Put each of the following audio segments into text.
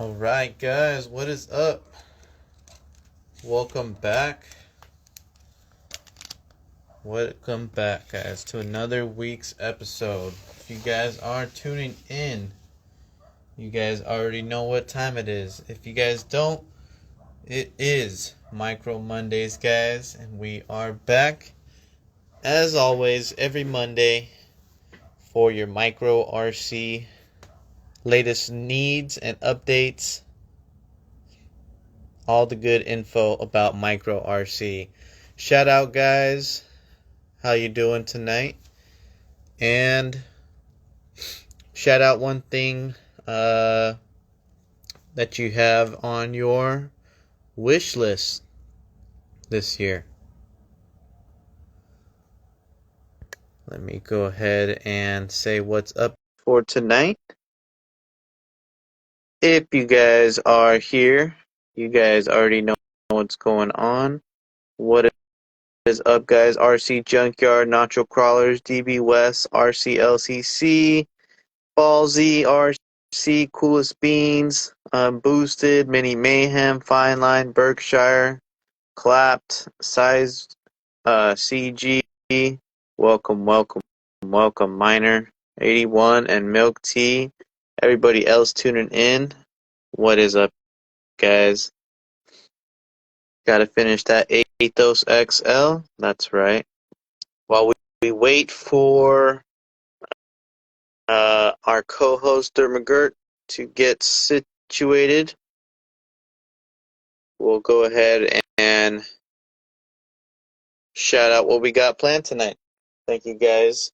Alright guys, what is up? Welcome back. Welcome back guys to another week's episode. If you guys are tuning in, you guys already know what time it is. If you guys don't, it is Micro Mondays guys, and we are back as always every Monday for your micro RC latest needs and updates. All the good info about micro RC. Shout out guys, how you doing tonight? And shout out one thing that you have on your wish list this year. Let me go ahead and say what's up for tonight. If you guys are here, you guys already know what's going on. What is up, guys? RC Junkyard, Nacho Crawlers, DB West, RC LCC, Ballsy, RC, Coolest Beans, Boosted, Mini Mayhem, Fine Line, Berkshire, Clapped, Size, CG, welcome, Miner, 81, and Milk Tea. Everybody else tuning in, what is up, guys? Gotta finish that Athos XL. That's right. While we wait for our co-host McGirt to get situated, we'll go ahead and shout out what we got planned tonight. Thank you guys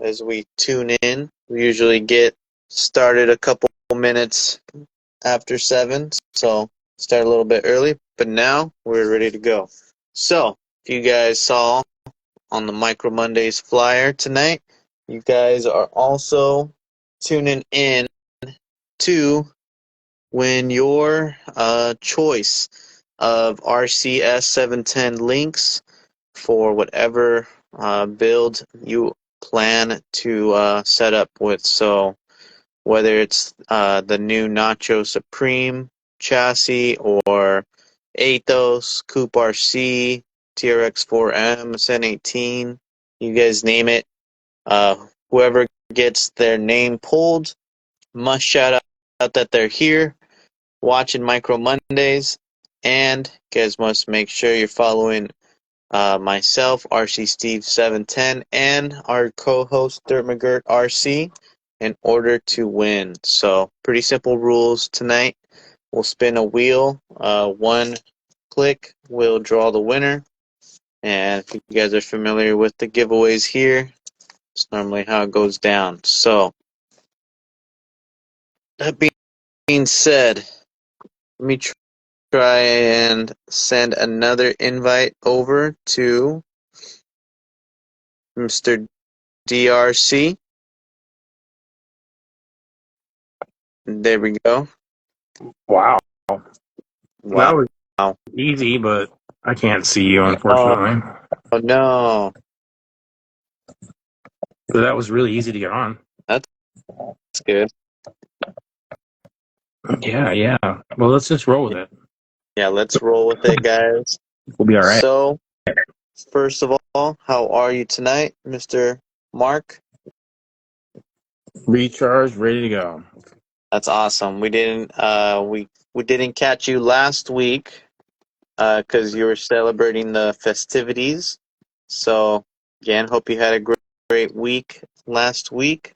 as we tune in. We usually get started a couple minutes after 7, so start a little bit early, but now we're ready to go. So, if you guys saw on the Micro Mondays flyer tonight, you guys are also tuning in to win your choice of RCS 710 links for whatever build you plan to set up with. So whether it's the new Nacho Supreme Chassis or Athos, Coupe RC, TRX4M, SN18, you guys name it. Whoever gets their name pulled must shout out that they're here watching Micro Mondays, and you guys must make sure you're following myself, RC Steve 710, and our co-host Dirt McGirt RC in order to win. So pretty simple rules tonight. We'll spin a wheel. One click will draw the winner. And if you guys are familiar with the giveaways here, it's normally how it goes down. So that being said, let me try and send another invite over to Mr. DRC. There we go. Wow. That Wow. was easy, but I can't see you, unfortunately. Oh no. But that was really easy to get on. That's good. Yeah. Well, let's just roll with it. Yeah, let's roll with it, guys. We'll be all right. So, first of all, how are you tonight, Mr. Mark? Recharged, ready to go. That's awesome. We didn't we didn't catch you last week because you were celebrating the festivities. So again, hope you had a great week last week.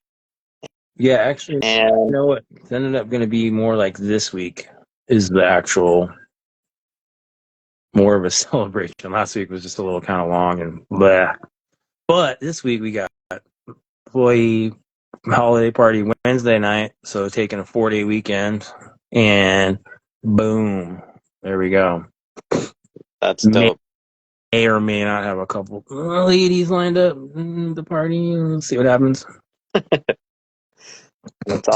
Yeah, actually, And you know what? It ended up going to be more like this week is the actual more of a celebration. Last week was just a little kind of long and blah. But this week we got employee holiday party Wednesday night, so taking a 4-day weekend, and boom, there we go. that's dope. May or may not have a couple ladies lined up in the party. Let's see what happens. It's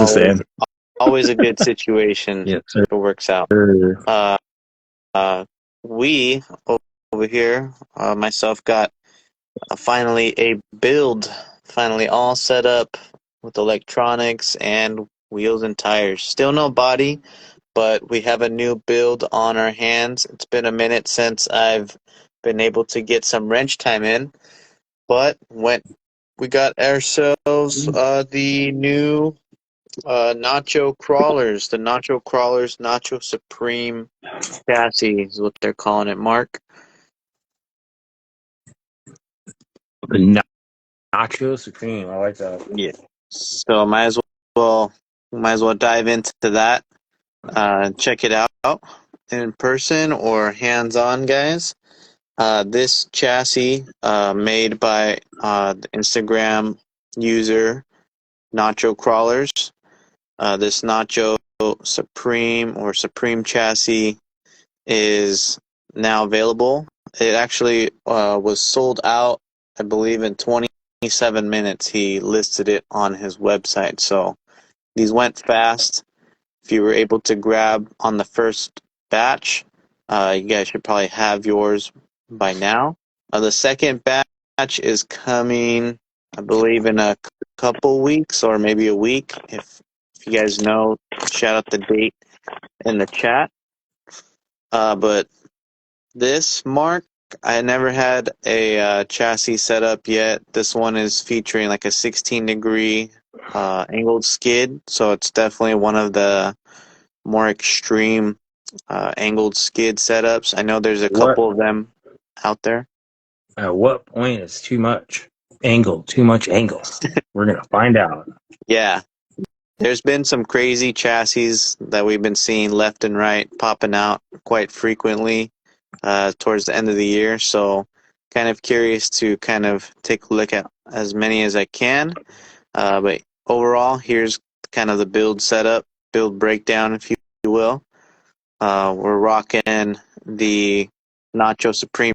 always a good situation. Yes, if it works out. sir. We over here, myself got finally a build, finally all set up with electronics and wheels and tires. Still no body, but we have a new build on our hands. It's been a minute since I've been able to get some wrench time in, but we got ourselves the new Nacho Crawlers, the Nacho Crawlers, Nacho Supreme Chassis is what they're calling it, Mark. The Nacho Supreme. I like that. Yeah. So might as well dive into that. Check it out in person or hands-on, guys. This chassis, made by the Instagram user Nacho Crawlers. This Nacho Supreme or Supreme Chassis is now available. It actually was sold out, I believe, in 27 minutes. He listed it on his website. So these went fast. If you were able to grab on the first batch, you guys should probably have yours by now. The second batch is coming, I believe, in a couple weeks or maybe a week. If you guys know, shout out the date in the chat. But this, Mark, I never had a chassis set up yet. This one is featuring like a 16-degree angled skid, so it's definitely one of the more extreme angled skid setups. I know there's a couple of them out there. At what point is too much angle? Too much angle. We're gonna find out. Yeah, there's been some crazy chassis that we've been seeing left and right popping out quite frequently towards the end of the year. So kind of curious to kind of take a look at as many as I can. But overall, here's kind of the build setup, build breakdown, if you will. We're rocking the Nacho Supreme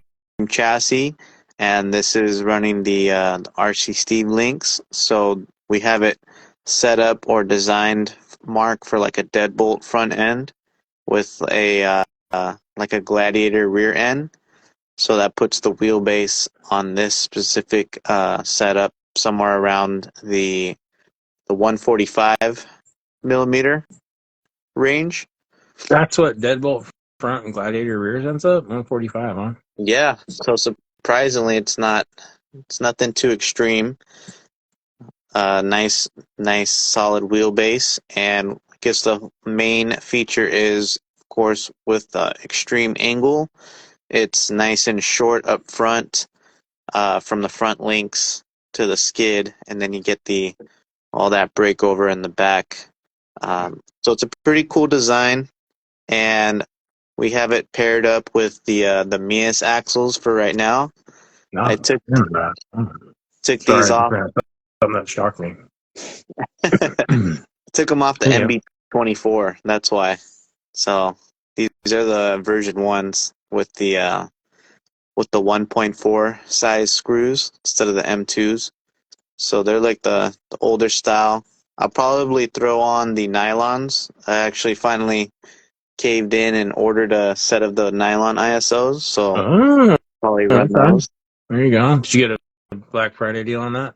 Chassis, and this is running the RC Steve links. So we have it set up or designed, Mark, for like a deadbolt front end with a like a gladiator rear end. So that puts the wheelbase on this specific setup somewhere around the 145 millimeter range. That's what deadbolt front and gladiator rears ends up. 145, huh? Yeah. So surprisingly, it's nothing too extreme. Nice, solid wheelbase, and I guess the main feature is, of course, with the extreme angle. It's nice and short up front, from the front links to the skid, and then you get all that breakover in the back. So it's a pretty cool design, and we have it paired up with the Mias axles for right now. No, I took these sorry, off. something that shocked me. Took them off the Yeah. MB24. That's why. So these are the version ones with the 1.4 size screws instead of the M2s. So they're like the older style. I'll probably throw on the nylons. I actually finally caved in and ordered a set of the nylon ISOs. So probably run those. There you go. Did you get a Black Friday deal on that?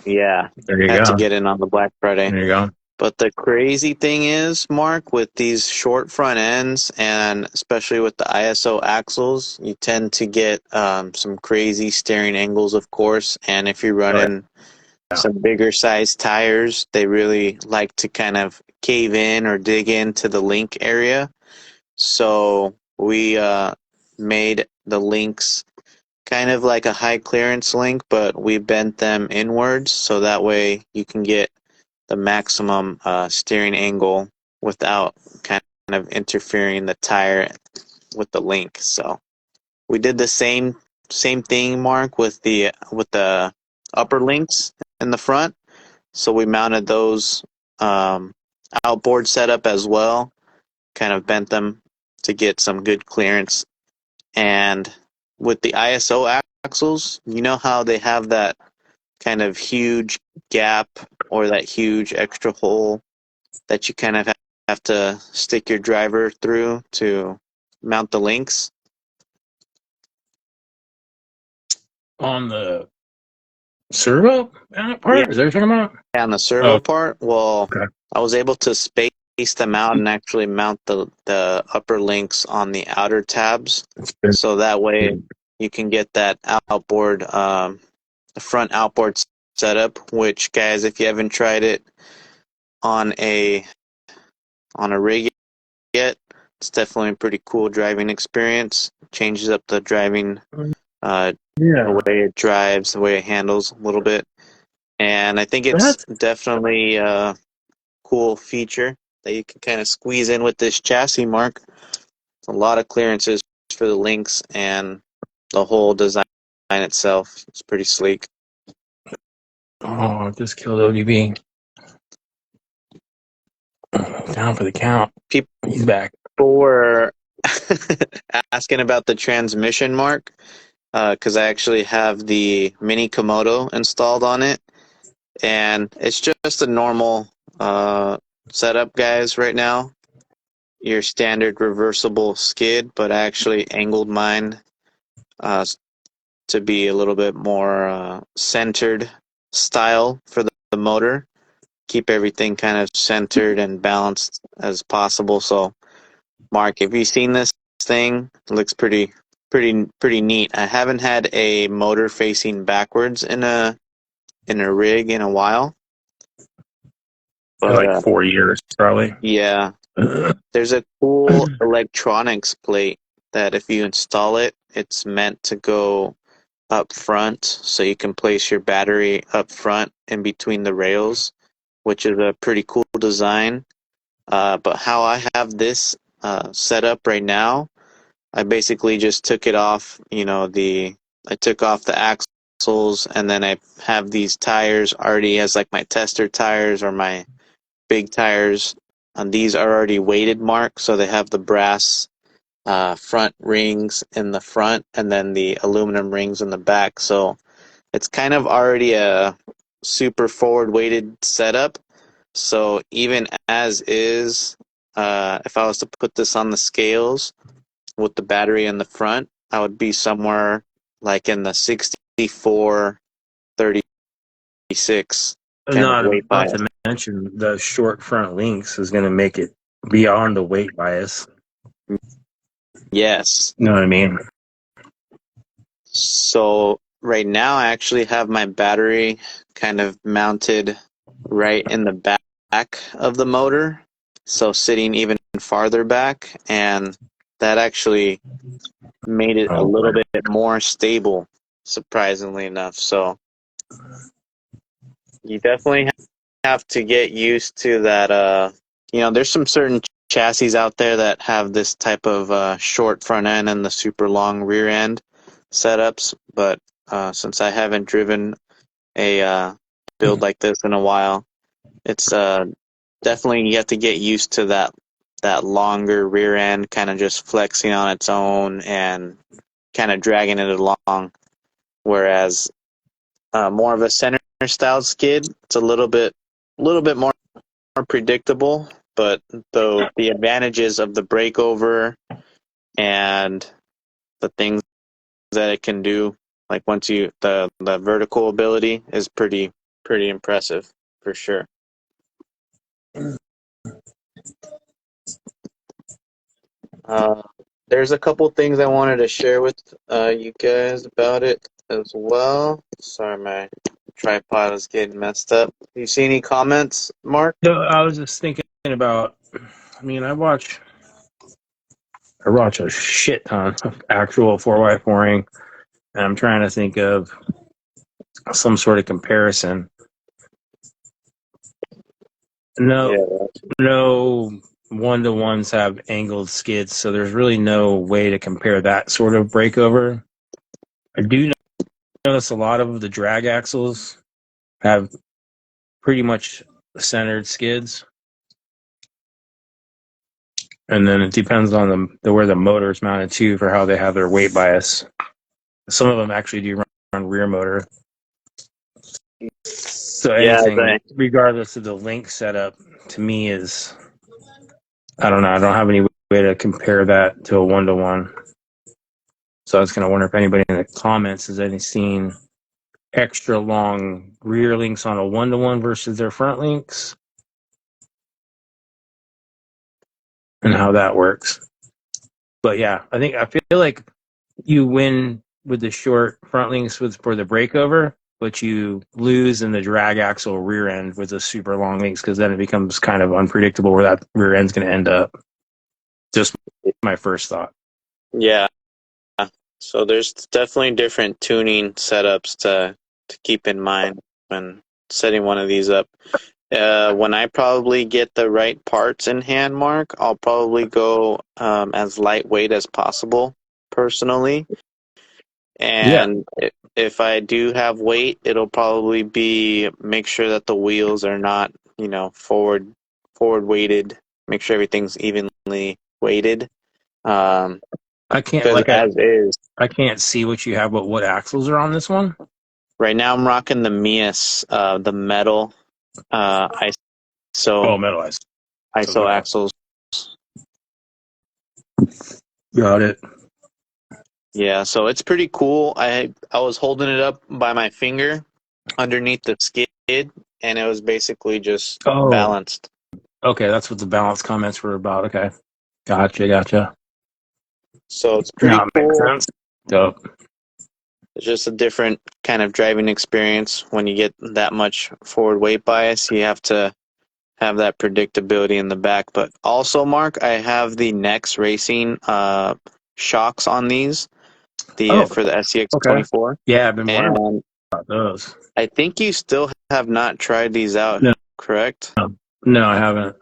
Yeah, There you had go. to get in on the Black Friday. There you go. But the crazy thing is, Mark, with these short front ends and especially with the ISO axles, you tend to get some crazy steering angles, of course. And if you're running some bigger size tires, they really like to kind of cave in or dig into the link area. So we made the links kind of like a high clearance link, but we bent them inwards so that way you can get the maximum steering angle without kind of interfering the tire with the link. So we did the same thing, Mark, with the upper links in the front. So we mounted those outboard setup as well, kind of bent them to get some good clearance. And with the ISO axles, you know how they have that kind of huge gap or that huge extra hole that you kind of have to stick your driver through to mount the links? On the servo part? Yeah. Is that what you're talking about? On the servo part, well, okay. I was able to space them out and actually mount the upper links on the outer tabs, so that way you can get that outboard, the front outboard setup. Which, guys, if you haven't tried it on a rig yet, it's definitely a pretty cool driving experience. Changes up the driving, the way it drives, the way it handles a little bit, and I think it's definitely a cool feature that you can kind of squeeze in with this chassis, Mark. A lot of clearances for the links, and the whole design itself is pretty sleek. Oh, just killed ODB. Down for the count. He's back. People were asking about the transmission, Mark, because I actually have the Mini Komodo installed on it, and it's just a normal setup, guys, right now. Your standard reversible skid, but I actually angled mine to be a little bit more centered style for the motor. Keep everything kind of centered and balanced as possible. So, Mark, have you seen this thing? It looks pretty neat. I haven't had a motor facing backwards in a rig in a while. But, like 4 years, probably. Yeah. There's a cool electronics plate that if you install it, it's meant to go up front, so you can place your battery up front in between the rails, which is a pretty cool design. But how I have this set up right now, I basically just took it off, I took off the axles, and then I have these tires already as like my tester tires or my big tires. And these are already weighted, Mark, so they have the brass front rings in the front and then the aluminum rings in the back. So it's kind of already a super forward weighted setup. So even as is, if I was to put this on the scales with the battery in the front, I would be somewhere like in the 64, 36 kind of weight bias. Not to mention the short front links is going to make it beyond the weight bias. Yes. You know what I mean? So right now I actually have my battery kind of mounted right in the back of the motor, so sitting even farther back, and that actually made it a little bit more stable, surprisingly enough. So you definitely have to get used to that. There's some certain chassis out there that have this type of short front end and the super long rear end setups, but since I haven't driven a build like this in a while, it's definitely, you have to get used to that longer rear end kind of just flexing on its own and kind of dragging it along, whereas more of a center style skid, it's a little bit more predictable, but the advantages of the breakover and the things that it can do, like once the vertical ability is pretty impressive for sure. There's a couple things I wanted to share with you guys about it as well. Sorry, my tripod is getting messed up. You see any comments, Mark? No, I was just thinking about, I watch a shit ton of actual 4x4ing, and I'm trying to think of some sort of comparison. No one-to-ones have angled skids, so there's really no way to compare that sort of breakover. I do notice a lot of the drag axles have pretty much centered skids, and then it depends on where the motor is mounted to for how they have their weight bias. Some of them actually do run rear motor. So anything, regardless of the link setup, to me is, I don't know. I don't have any way to compare that to a one-to-one. So I was going to wonder if anybody in the comments has any seen extra long rear links on a one-to-one versus their front links. and how that works. But yeah, I feel like you win with the short front links for the breakover, but you lose in the drag axle rear end with the super long links, because then it becomes kind of unpredictable where that rear end's going to end up. Just my first thought. Yeah. So there's definitely different tuning setups to keep in mind when setting one of these up. When I probably get the right parts in hand, Mark, I'll probably go as lightweight as possible, personally. Yeah, And if I do have weight, it'll probably be make sure that the wheels are not, forward weighted. Make sure everything's evenly weighted. Um, I can't because like as is, I can't see what you have, but what axles are on this one? right now I'm rocking the Mias, the metal Oh, ISO metalized. ISO Okay, axles. got it. Yeah, so it's pretty cool. I was holding it up by my finger underneath the skid, and it was basically just Oh, balanced. okay, that's what the balance comments were about. Okay, gotcha. So it's Now pretty it makes cool. sense. Dope. It's just a different kind of driving experience when you get that much forward weight bias. You have to have that predictability in the back. But also, Mark, I have the Nex Racing shocks on these, the Oh, for the okay. SCX24, Yeah, I've been wondering and about those. I think you still have not tried these out, No, correct? no, I haven't.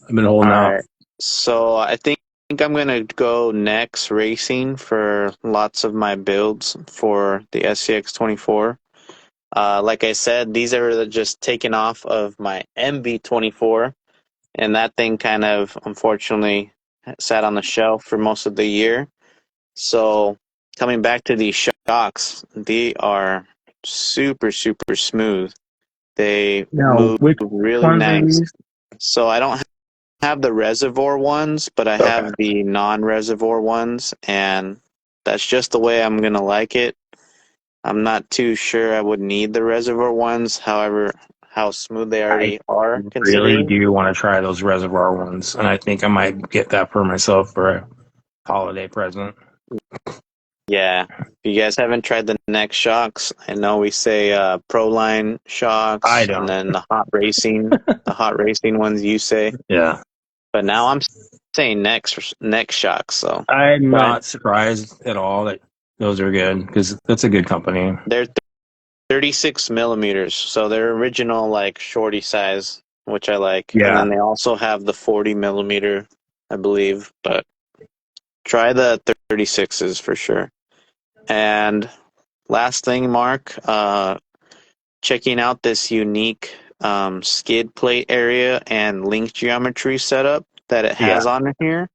I've been All holding out. right. So I think I'm gonna go Nex Racing for lots of my builds for the SCX24. Like I said, these are just taken off of my MB24, and that thing kind of unfortunately sat on the shelf for most of the year. So coming back to these shocks, they are super, super smooth. They Now, move which really ones are nice. these? So I don't have the reservoir ones, but I Okay. have the non-reservoir ones, and that's just the way I'm gonna like it. I'm not too sure I would need the reservoir ones, however, how smooth they I already are, really considering. do want to try those reservoir ones, and I think I might get that for myself for a holiday present. Yeah. If you guys haven't tried the next shocks, I know we say Proline I shocks and don't. then the hot racing ones you say, Yeah. but now I'm saying next shocks. So I'm try it. not surprised at all that those are good, because that's a good company. They're 36 millimeters, so they're original like shorty size, which I like, and Yeah. then they also have the 40 millimeter, I believe, but try the 36s for sure. And last thing, Mark, checking out this unique skid plate area and link geometry setup that it Yeah. has on here.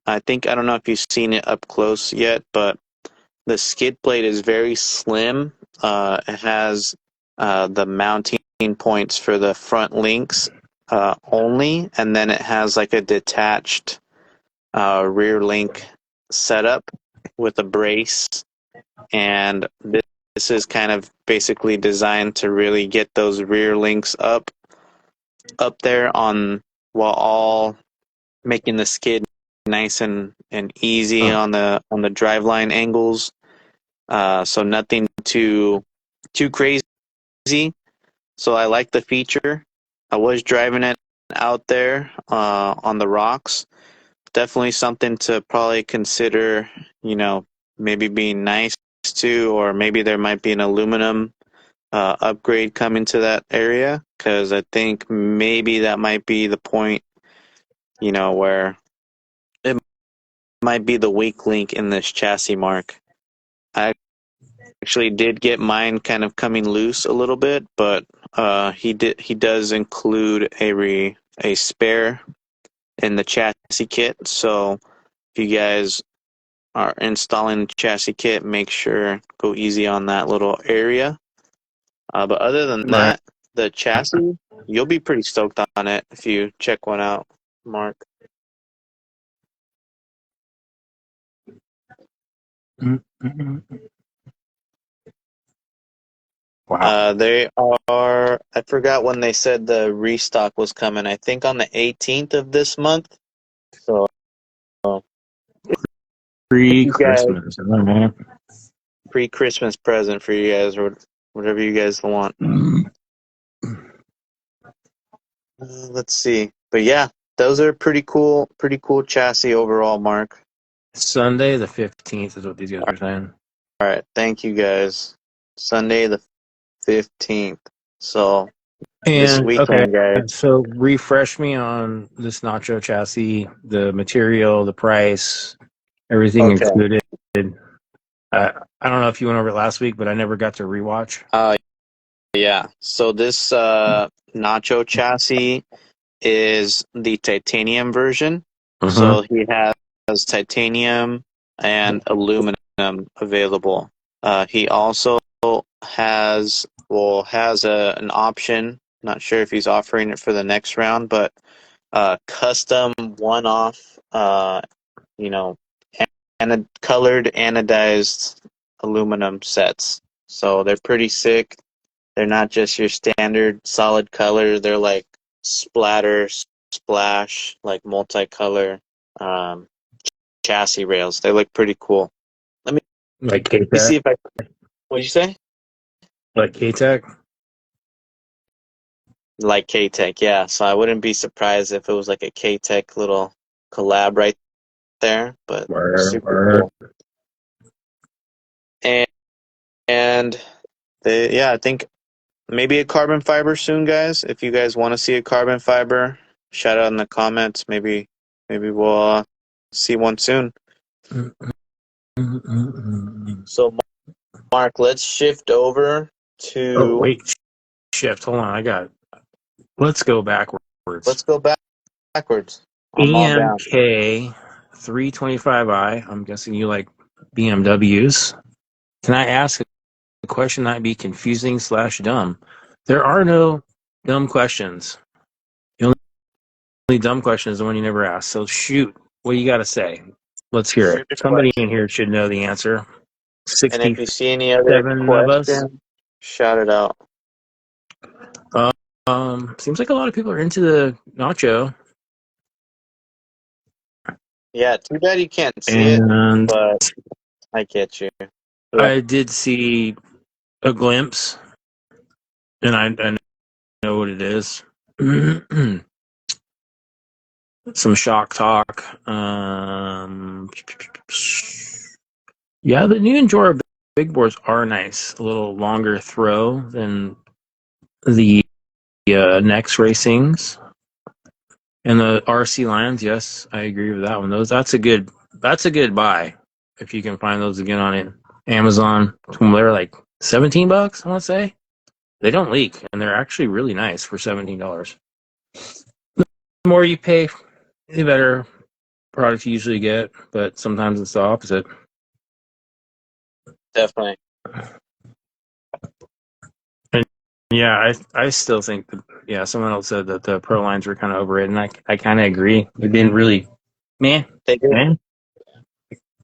I don't know if you've seen it up close yet, but the skid plate is very slim. It has the mounting points for the front links only, and then it has like a detached rear link setup with a brace, and this is kind of basically designed to really get those rear links up there on while all making the skid nice and easy Huh. on the driveline angles. So nothing too crazy. So I like the feature. I was driving it out there on the rocks. Definitely something to probably consider, maybe being nice to, or maybe there might be an aluminum upgrade coming to that area, because I think maybe that might be the point, where it might be the weak link in this chassis, Mark. I actually did get mine kind of coming loose a little bit, but he does include a spare in the chassis kit. So if you guys are installing the chassis kit, make sure go easy on that little area. But other than Right. that, the chassis, you'll be pretty stoked on it if you check one out, Mark. Mm-hmm. Wow. They are, I forgot when they said the restock was coming. I think on the 18th of this month. So Pre-Christmas. I don't know. Pre-Christmas present for you guys, or whatever you guys want. Let's see, but yeah, those are pretty cool chassis overall, Mark. Sunday the 15th is what these guys are saying. All right, thank you guys. Sunday the 15th. So this And okay, weekend, guys. so refresh me on this Nacho chassis, the material, the price, everything Okay. included. I don't know if you went over it last week, but I never got to rewatch. Yeah. So this Nacho chassis is the titanium version. Uh-huh. So he has titanium and aluminum available. He also has an option. Not sure if he's offering it for the next round, but custom one-off, you know, and colored anodized aluminum sets. So they're pretty sick. They're not just your standard solid color. They're like splatter, splash, like multicolor um, chassis rails. They look pretty cool. Let Like me see K-Tech? if I. What'd you say? Like K-Tech? Like K-Tech, yeah. So I wouldn't be surprised if it was like a K-Tech little collab right there, but super Where? cool. And yeah, I think maybe a carbon fiber soon, guys. If you guys want to see a carbon fiber, shout out in the comments. Maybe we'll see one soon. So, Mark, let's shift over Oh, to. wait. Shift. Hold on. Let's go backwards. Let's go backwards. I'm all down. EMK 325i. I'm guessing you like BMWs. Can I ask a question that might be confusing / dumb? There are no dumb questions. The only dumb question is the one you never ask. So shoot, what do you got to say? Let's hear it. Shoot a Somebody question. in here should know the answer. And if 67 you see any other of us. questions, shout it out. Seems like a lot of people are into the nacho. Yeah, too bad you can't see it, And but I get you. Yeah, I did see a glimpse, and I know what it is. Some shock talk. Yeah, the new Enduro big boards are nice. A little longer throw than the Next Racings. And the RC Lions, yes, I agree with that one. That's a good buy if you can find those again on Amazon. They're like $17, I want to say. They don't leak, and they're actually really nice for $17. The more you pay, the better product you usually get, but sometimes it's the opposite. definitely. And yeah, I still think that, yeah, someone else said that the Pro lines were kind of overrated, and I kind of agree. It didn't really, man, Take it.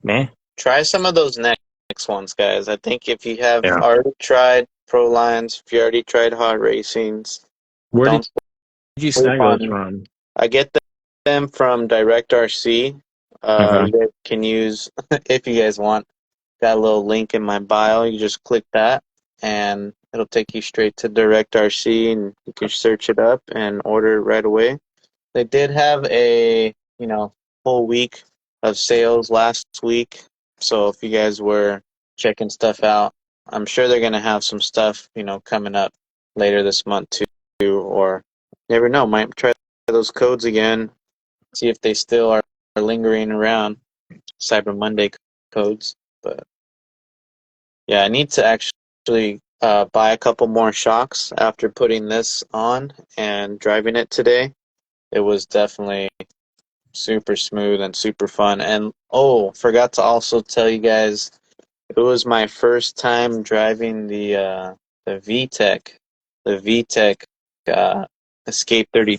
man. Try some of those next ones, guys. I think if you have Yeah. already tried Pro Lines, if you already tried Hot Racings, Where did don't you sleep snag on those them. from? I get them from Direct RC. Okay. You guys can use if you guys want. Got a little link in my bio. You just click that, and it'll take you straight to Direct RC, and you can search it up and order it right away. They did have a full week of sales last week, so if you guys were checking stuff out, I'm sure they're gonna have some stuff coming up later this month too, or never know, might try those codes again, see if they still are lingering around, Cyber Monday codes. But yeah, I need to actually buy a couple more shocks after putting this on and driving it today. It was definitely super smooth and super fun. And oh, forgot to also tell you guys, it was my first time driving the VTEC, the VTEC Escape 32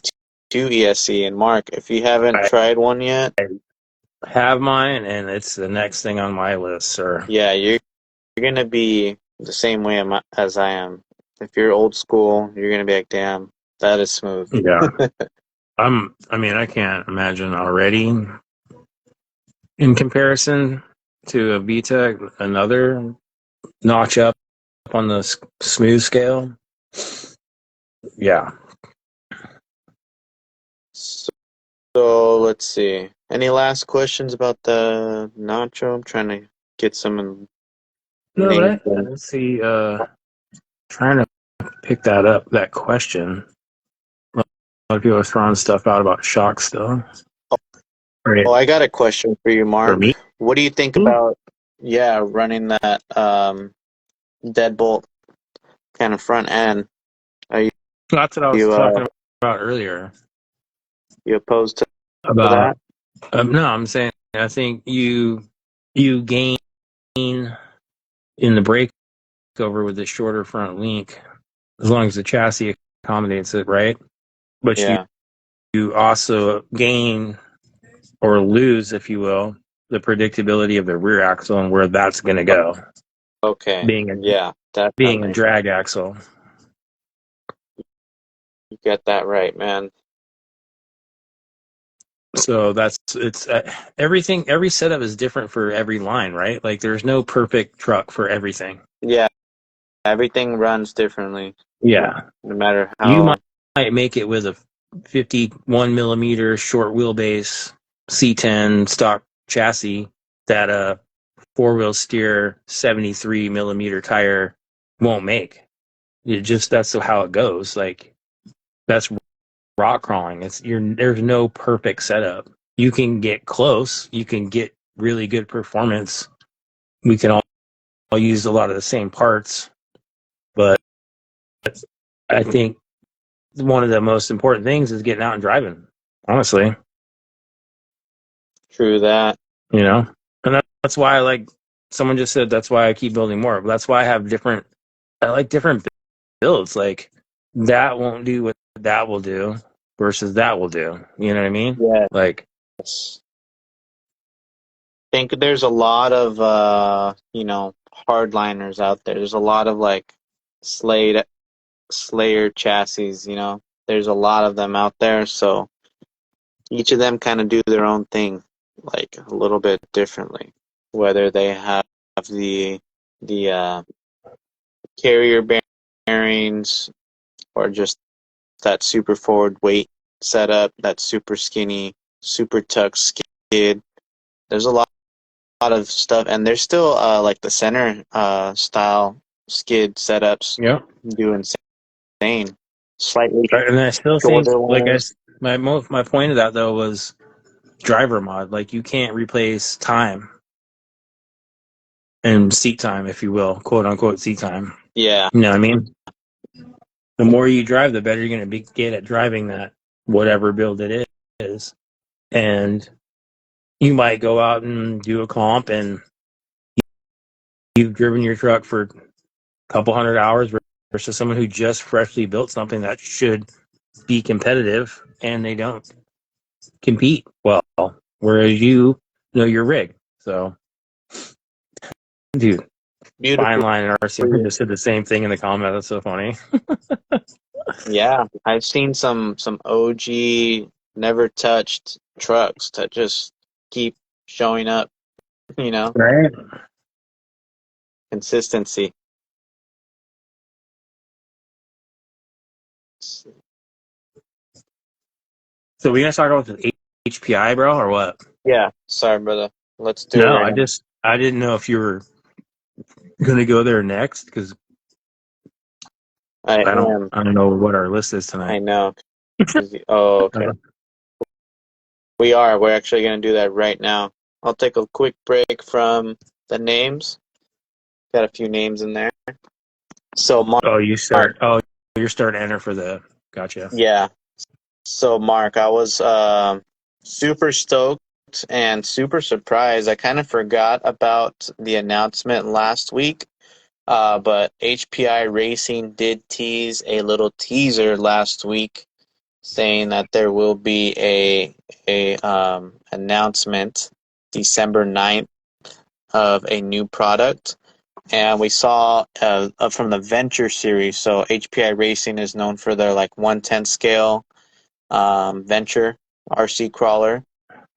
ESC. And Mark, if you haven't I tried one yet, have mine, and it's the next thing on my list, sir. yeah, you're gonna be the same way as I am. If you're old school, you're gonna be like, damn, that is smooth. Yeah. I mean, I can't imagine already in comparison to a VTEC, another notch up on the smooth scale. Yeah. So let's see. Any last questions about the Nacho? I'm trying to get some No, names. but let's see. Trying to pick that question. A lot of people are throwing stuff out about shock still. Right. Oh, I got a question for you, For Mark. me? What do you think about, running that deadbolt kind of front end? Are That's what I was you talking about earlier. you opposed to About that? no, I'm saying I think you gain in the breakover with the shorter front link as long as the chassis accommodates it, right? But Yeah. you also gain or lose, if you will, the predictability of the rear axle and where that's going to go, Okay. being Yeah, a definitely. drag axle. You get that right, man. So it's everything. Every setup is different for every line, right? Like there's no perfect truck for everything. Yeah, everything runs differently, Yeah, no matter you how. might make it with a 51 millimeter short wheelbase C10 stock chassis that a four wheel steer 73 millimeter tire won't make. It just that's how it goes. Like that's rock crawling. There's no perfect setup. You can get close. You can get really good performance. We can all use a lot of the same parts, but I think one of the most important things is getting out and driving. Honestly, True that. and that's why I like. Someone just said that's why I keep building more. But that's why I have different. I like different builds. Like that won't do what that will do versus that will do. You know what I mean? Like, Yes. I think there's a lot of hardliners out there. There's a lot of like Slade Slayer chassis, There's a lot of them out there, so each of them kind of do their own thing, like a little bit differently. Whether they have the carrier bearings or just that super forward weight setup, that super skinny, super tuck skid. There's a lot of stuff, and there's still like the center style skid setups yeah. do insane. Slightly And I still think, shorter like ones. my point of that though was driver mod. Like you can't replace time and seat time, if you will, quote unquote seat time. Yeah, You know what I mean? The more you drive, the better you're going to get at driving that whatever build it is. And you might go out and do a comp, and you've driven your truck for a couple hundred hours versus someone who just freshly built something that should be competitive, and they don't compete well. Whereas you know your rig. So, dude, Fine beautiful. Line and RCR just said the same thing in the comment. That's so funny. Yeah, I've seen some OG never touched trucks that just keep showing up, you know, Right. consistency. So we gonna talk about the HPI, bro, or what? Yeah, sorry, brother. Let's do it No, right now. I didn't know if you were gonna go there next because I am. I don't know what our list is I tonight. know. Oh, okay. We are. We're actually going to do that right now. I'll take a quick break from the names. Got a few names in there. So, Oh, Mark, you're starting to enter for the. Gotcha. yeah. So, Mark, I was super stoked and super surprised. I kind of forgot about the announcement last week, but HPI Racing did tease a little teaser last week saying that there will be a announcement December 9th of a new product. And we saw from the Venture series. So HPI Racing is known for their like 1/10 scale Venture RC crawler,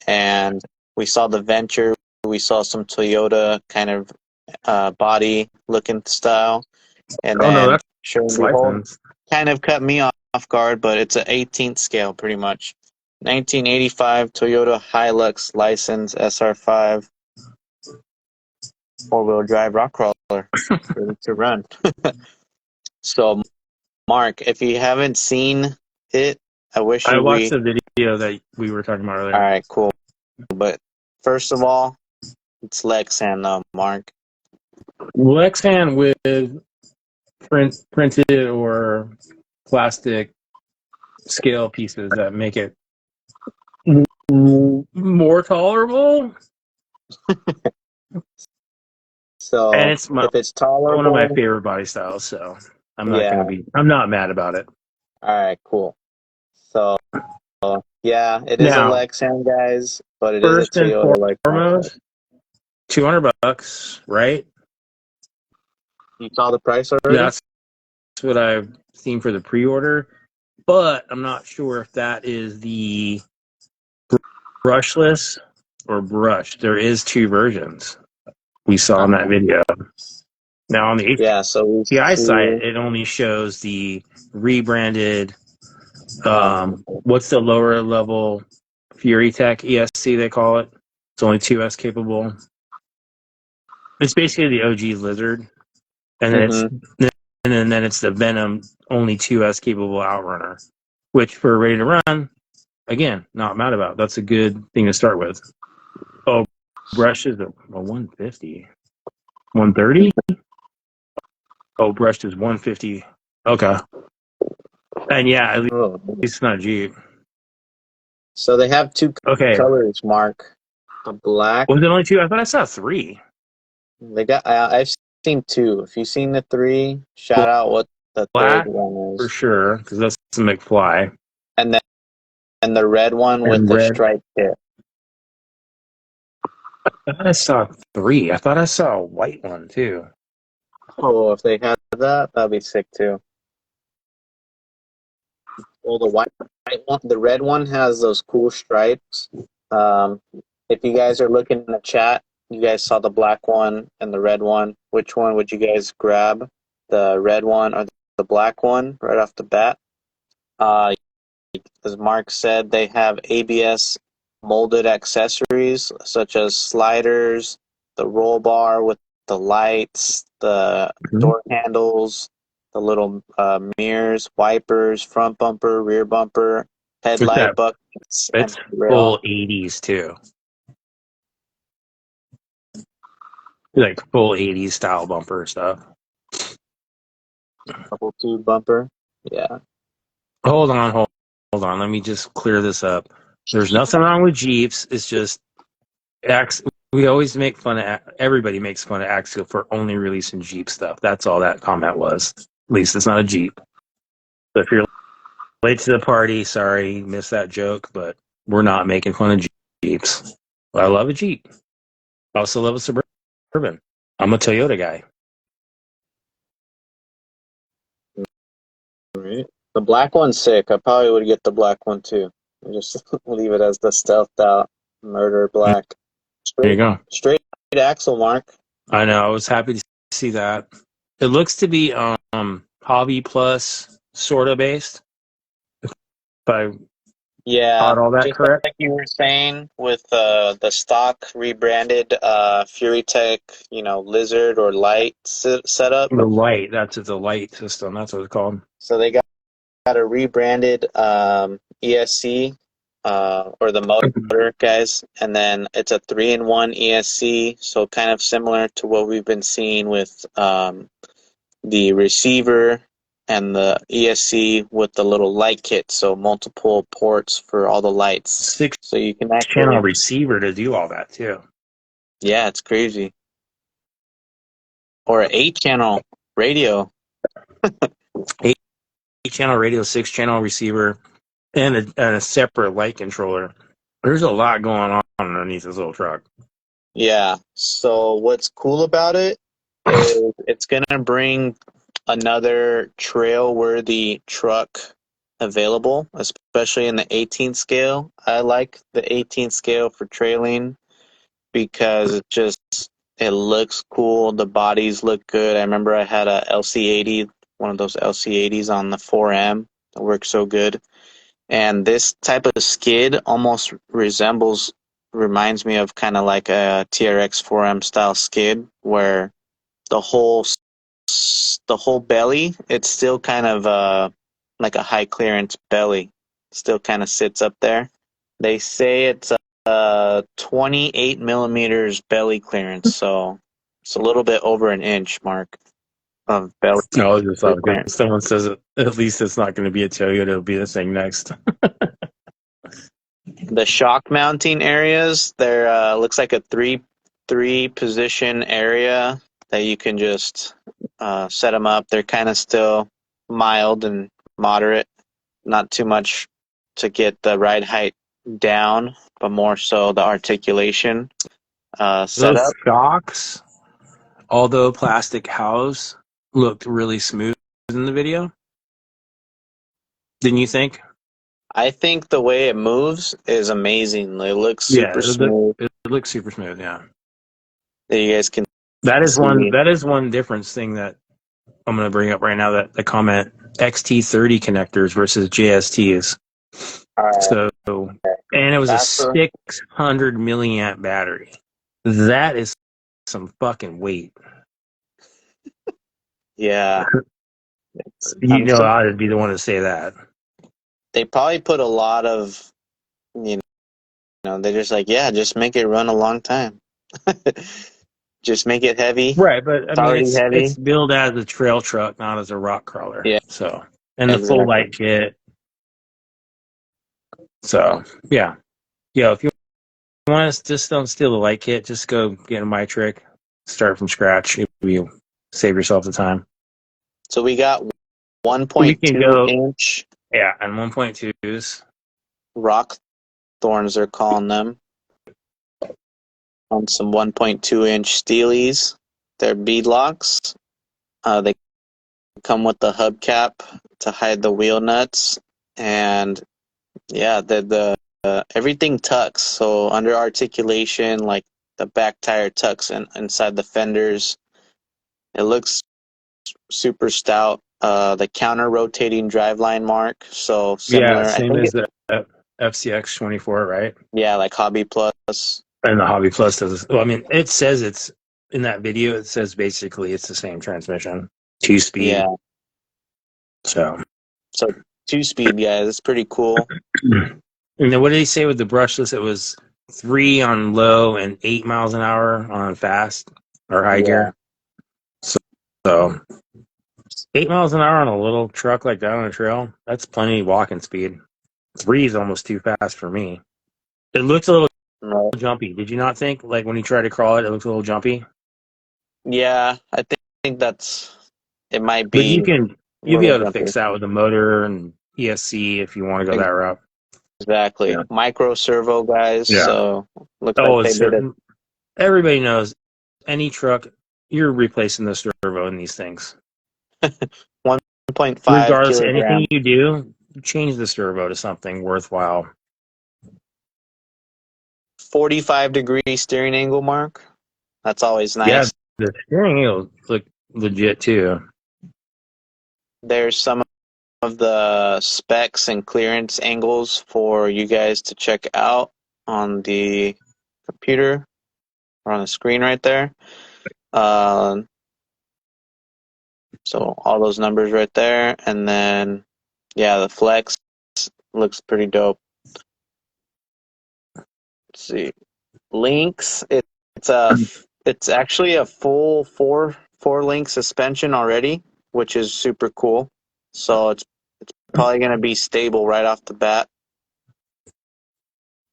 and we saw the Venture we saw some Toyota kind of body looking style, and Oh no, then that's sure and behold, license. kind of cut me off guard, but it's an 18th scale pretty much. 1985 Toyota Hilux license SR5 four-wheel drive rock crawler ready to run. So, Mark, if you haven't seen it, I wish I you watched we. the video that we were talking about All earlier. right, cool. But first of all, it's Lexan, Mark. Lexan with printed or plastic scale pieces that make it more tolerable. And So it's if it's one of my tolerable, favorite body styles, so I'm yeah. not mad about it. All right, cool. So yeah, it is a Now, Lexan, guys, but it is a first and Toyota like concept. foremost, $200, right? You saw the price already? That's what I've seen for the pre-order, but I'm not sure if that is the brushless or brushed. There is two versions we saw in that video. Now on the Yeah. So we HPI site, see. it only shows the rebranded. Um, What's the lower level Fury Tech ESC they call it? It's only 2S capable. It's basically the OG Lizard, and then it's the Venom only 2S capable Outrunner, which for ready to run, again, not mad about. That's a good thing to start with. Oh, brush is a 150, 130. Oh, brushed is 150. Okay, and yeah, at least Oh, it's not a Jeep. so they have two Okay, colors, Mark. A black. was it only two? I thought I saw three. They got. I've seen two. If you've seen the three, shout out what the third Black one for is, sure, because that's the McFly. and then the red one with And the red. striped tip. I thought I saw three. I thought I saw a white one too. Oh, if they had that, that'd be sick too. Well, white one, the red one has those cool stripes. Um, if you guys are looking in the chat, you guys saw the black one and the red one. Which one would you guys grab? The red one or the black one right off the bat? As Mark said, they have ABS molded accessories such as sliders, the roll bar with the lights, the door handles, the little mirrors, wipers, front bumper, rear bumper, With headlight that, buckets, and it's rail. full 80s too. Like full 80s style bumper stuff. Double tube bumper. Yeah. Hold on. Let me just clear this up. There's nothing wrong with Jeeps. It's just we always make fun of everybody makes fun of Axial for only releasing Jeep stuff. That's all that comment was. At least it's not a Jeep. So if you're late to the party, sorry, missed that joke, but we're not making fun of Jeeps. But I love a Jeep. I also love a Suburban. I'm a Toyota guy. Right. The black one's sick. I probably would get the black one too. Just leave it as the stealthed out murder black. There you Straight, go. straight axle, Mark. I know. I was happy to see that. It looks to be Hobby Plus sort of based. If I Yeah, got all that just correct. like you were saying with the stock rebranded Fury Tech, Lizard or Light setup. The light. That's the light system. That's what it's called. So they got a rebranded ESC or the motor, guys, and then it's a 3-in-1 ESC. So kind of similar to what we've been seeing with the receiver and the ESC with the little light kit, so multiple ports for all the lights. Six So you can channel actually, receiver to do all that too. yeah, it's crazy. Or an 8-channel radio. 8 channel radio, 6 channel receiver, and a separate light controller. There's a lot going on underneath this little truck. Yeah. So what's cool about it is it's gonna bring another trail-worthy truck available, especially in the 18 scale. I like the 18 scale for trailing. because it looks cool. The bodies look good. I remember I had a LC80, one of those LC80s on the 4M that works so good. And this type of skid almost reminds me of kind of like a TRX 4M style skid, where the whole belly, it's still kind of like a high clearance belly, still kind of sits up there. They say it's 28 millimeters belly clearance, so it's a little bit over an inch mark of belly No, I just thought clearance. because someone says it, at least it's not going to be a Toyota, it'll be the thing next. The shock mounting areas, there looks like a three position area that you can just set them up. They're kind of still mild and moderate, not too much to get the ride height down, but more so the articulation set Those up. shocks, although plastic house, looked really smooth in the video. Didn't you think? I think the way it moves is amazing. It looks Yeah, super smooth. it looks super smooth. Yeah, That you guys can that is one. see. That is one difference thing that I'm going to bring up right now. That the comment XT30 connectors versus JSTs. So, and it was a That's 600 milliamp battery. That is some fucking weight. yeah. You know, I'd be the one to say that. They probably put a lot of, you they're just like, yeah, just make it run a long time. Just make it heavy. Right, but I mean, Already heavy. it's billed as a trail truck, not as a rock crawler. Yeah, So, and the full light kit. So, yeah. If you want to just don't steal the light kit, just go get a My Trick, start from scratch. You save yourself the time. So we got 1.2 inch. Yeah, and 1.2s. Rock thorns, they're calling them. On some 1.2 inch steelies. They're beadlocks. They come with the hubcap to hide the wheel nuts, and yeah, the everything tucks. So under articulation, like the back tire tucks inside the fenders. It looks super stout. The counter rotating driveline mark, so similar. Yeah, same as the FCX 24, right? Yeah, like Hobby Plus. And the Hobby Plus does. Well, I mean, it says it's in that video. It says basically it's the same transmission, 2-speed. Yeah. So 2-speed, guys. It's pretty cool. And then what did he say with the brushless? It was 3 on low and 8 miles an hour on fast or high gear. So 8 miles an hour on a little truck like that on a trail, that's plenty walking speed. 3 is almost too fast for me. It looks a little jumpy. Did you not think, like when you try to crawl it, it looks a little jumpy? Yeah, I think it might be. But you'll be able to fix that with the motor and ESC if you want to go that route. Exactly. Yeah. Micro servo, guys. Yeah. So looks like they did it. Everybody knows any truck, you're replacing the servo in these things. 1.5 regardless of kilogram. anything you do, change the servo to something worthwhile. 45-degree steering angle mark. That's always nice. Yeah, the steering angle look legit too. There's some of the specs and clearance angles for you guys to check out on the computer or on the screen right there. So all those numbers right there, and then yeah, the flex looks pretty dope. Let's see, links. It's actually a full four-link suspension already, which is super cool. So it's probably going to be stable right off the bat.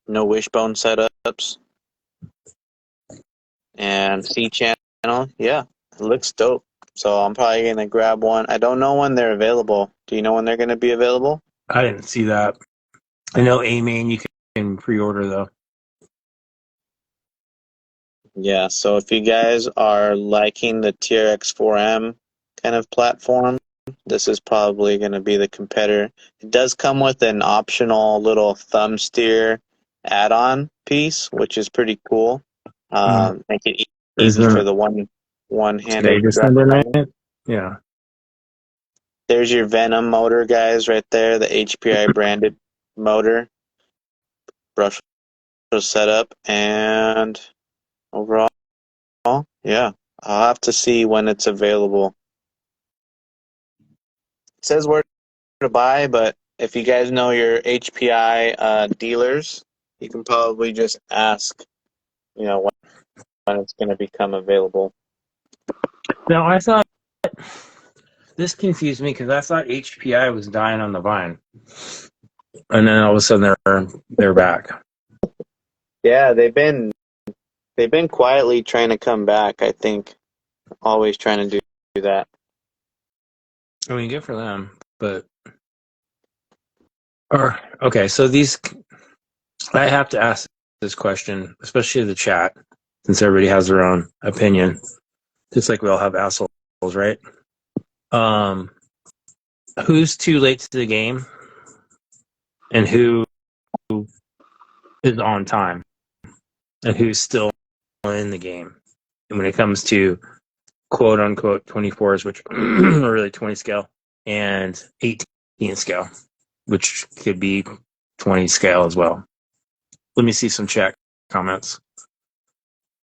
No wishbone setups. And C-channel, yeah, it looks dope. So I'm probably going to grab one. I don't know when they're available. Do you know when they're going to be available? I didn't see that. I know A-Main you can pre-order though. Yeah, so if you guys are liking the TRX4M kind of platform, this is probably going to be the competitor. It does come with an optional little thumb steer add-on piece, which is pretty cool. Make it easy Isn't for the today one-handed December driver. 9th? Yeah. There's your Venom motor, guys, right there. The HPI branded motor. Brush was set up, and overall, yeah, I'll have to see when it's available. It says where to buy, but if you guys know your HPI dealers, you can probably just ask, when it's going to become available. Now, I thought this confused me because I thought HPI was dying on the vine. And then all of a sudden they're back. Yeah, they've been quietly trying to come back, I think. Always trying to do that. I mean, good for them. But okay, so I have to ask this question, especially the chat, since everybody has their own opinion. Just like we all have assholes, right? Who's too late to the game and who is on time and who's still in the game? And when it comes to quote unquote 24s, which are really 20 scale, and 18 scale, which could be 20 scale as well. Let me see some chat comments.